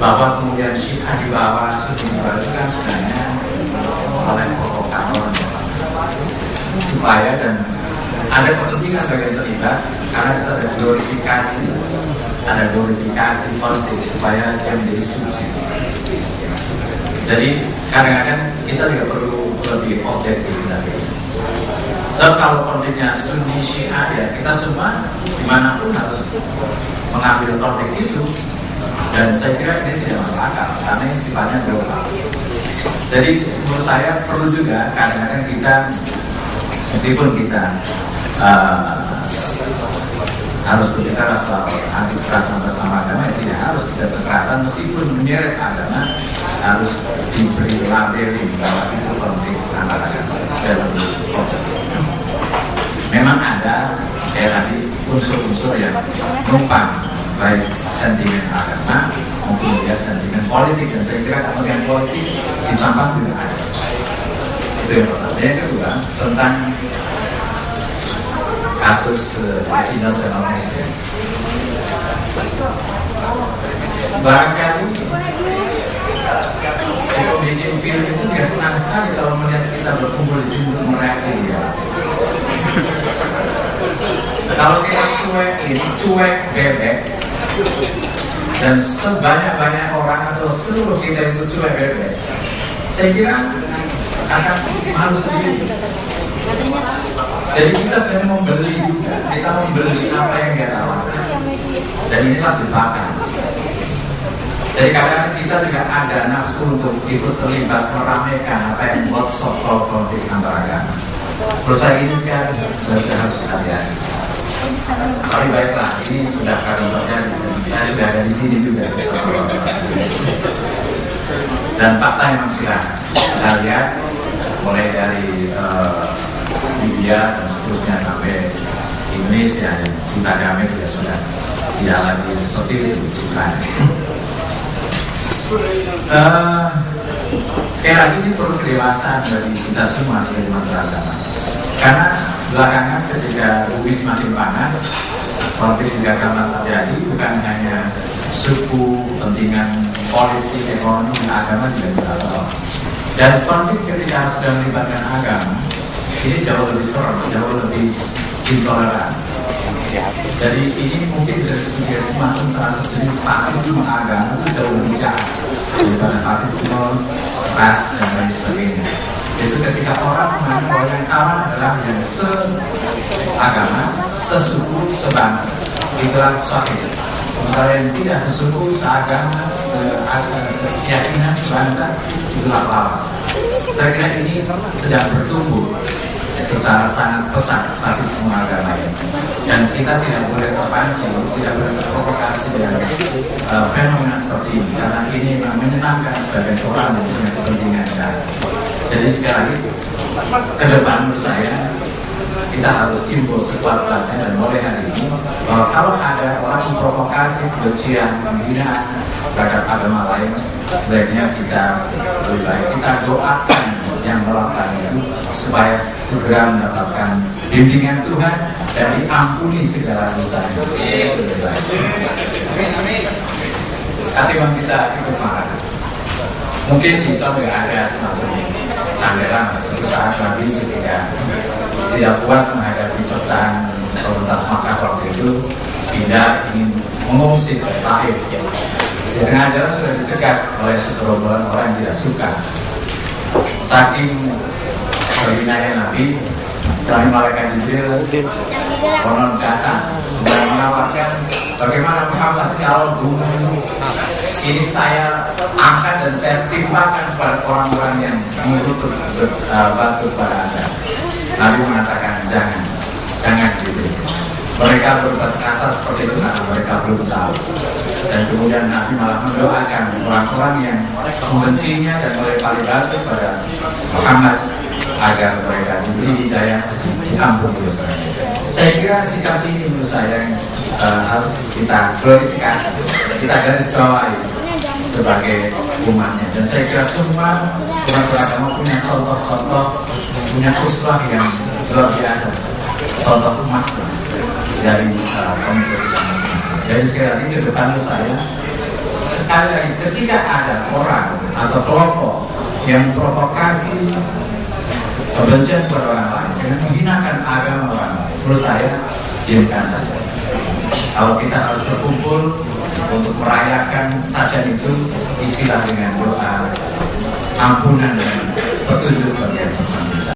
bahwa kemudian Syiah di bawah, Sunni di bawah itu kan sebenarnya oleh provokator supaya dan ada kepentingan bagi yang terlibat karena ada glorifikasi politik supaya dia menjadi suci. Jadi kadang-kadang kita juga perlu lebih objektif lagi. So kalau konfliknya Sunni Syiah ya kita semua dimanapun harus mengambil konflik itu, dan saya kira ini tidak masuk akal karena ini sifatnya global. Jadi menurut saya perlu juga kadang-kadang kita meskipun kita harus berbicara soal anti kekerasan atas nama agama, ya tidak harus tidak kekerasan meskipun menyeret agama harus diberi labeling bahwa itu konflik antar agama. Memang ada sekali lagi unsur-unsur yang numpang baik sentimen agama maupun juga sentimen politik, dan saya kira kepentingan politik di samping juga ada. Itu yang pertama. Yang kedua tentang kasus National Muslim. Barangkali si pembikin film itu juga senang sekali kalau melihat kita berkumpul di sini untuk mereaksi dia. Kalau kita cuek bebek, dan sebanyak-banyak orang atau seluruh kita itu cuek bebek, saya kira akan malu sendiri. Jadi kita sebenarnya membeli juga, kita membeli apa yang dia tawarkan, dan inilah jebakan. Jadi kadang-kadang kita juga ada nafsu untuk ikut terlibat meramaikan apa yang buat sokol konflik antara agama. Menurut saya ini kan sudah harus hati-hati. Tapi baiklah, ini sudah kadang terjadi. Saya sudah ada di sini juga. Dan fakta memang sudah kita lihat mulai dari Libya dan seterusnya sampai Indonesia, dan cinta damai juga sudah tidak lagi seperti itu citranya. Sekali lagi ini perlu kedewasaan dari kita semua sebagai umat beragama, karena belakangan ketika bumi semakin panas, konflik beragama terjadi, bukan hanya suku, kepentingan politik, ekonomi, agama juga dilakukan. Dan konflik ketika sudah melibatkan agama ini jauh lebih serem, jauh lebih intoleran. Jadi ini mungkin bisa disebut semacam salah satu jenis fasisme agama itu jauh lebih jahat daripada fasisme ras dan lain sebagainya. Itu ketika orang menganggap bahwa yang aman adalah yang seagama, sesuku, sebangsa. Itulah sahih. Sementara yang tidak sesuku, seagama, sekeyakinan, sebangsa, itulah lawan. Saya kira ini sedang bertumbuh secara sangat pesat fasisme agama ini, dan kita tidak boleh terpancing, tidak boleh terprovokasi dengan fenomena seperti ini, karena ini menyenangkan sebagian orang yang punya kepentingan. Jadi sekali lagi ke depan menurut saya kita harus himbau sekuat-kuatnya dan mulai hari ini bahwa kalau ada orang memprovokasi kebencian, penghinaan terhadap agama lain, sebaiknya kita lebih baik kita doakan yang melakukan itu supaya segera mendapatkan bimbingan Tuhan dan diampuni segala dosanya. Ketimbang kita ikut marah. Mungkin di Islam juga ada semacam candera, suatu saat Nabi ketika tidak kuat menghadapi cercaan otoritas Makkah waktu itu pindah ingin mengungsi ke Taif. Di tengah jalan sudah dicegat oleh segerombolan orang yang tidak suka. Saking berhinanya Nabi, sampai malaikat Jibril konon datang dan menawarkan, bagaimana Muhammad kalau gunung ini saya angkat dan saya timpakan kepada orang-orang yang mengutuk batu pada Anda. Nabi mengatakan jangan gitu. Mereka berbuat kasar seperti itu karena mereka belum tahu. Dan kemudian Nabi malah mendoakan orang-orang yang membencinya dan melempari batu pada Muhammad agar mereka diberi hidayah, diampuni dosanya. Saya kira sikap ini menurut saya yang harus kita glorifikasi, kita garis bawahi sebagai umatnya. Dan saya kira semua umat beragama punya contoh-contoh, punya uswah yang luar biasa, contoh emas dari komunitas kita masing-masing. Jadi sekali lagi ke depan saya sekali lagi, ketika ada orang atau kelompok yang provokasi kebencian kepada orang lain dengan menghinakan agama orang lain, menurut saya diamkan saja. Kalau kita harus berkumpul untuk merayakan tajam itu, istilah dengan doa ampunan dan petunjuk bagi yang bersama.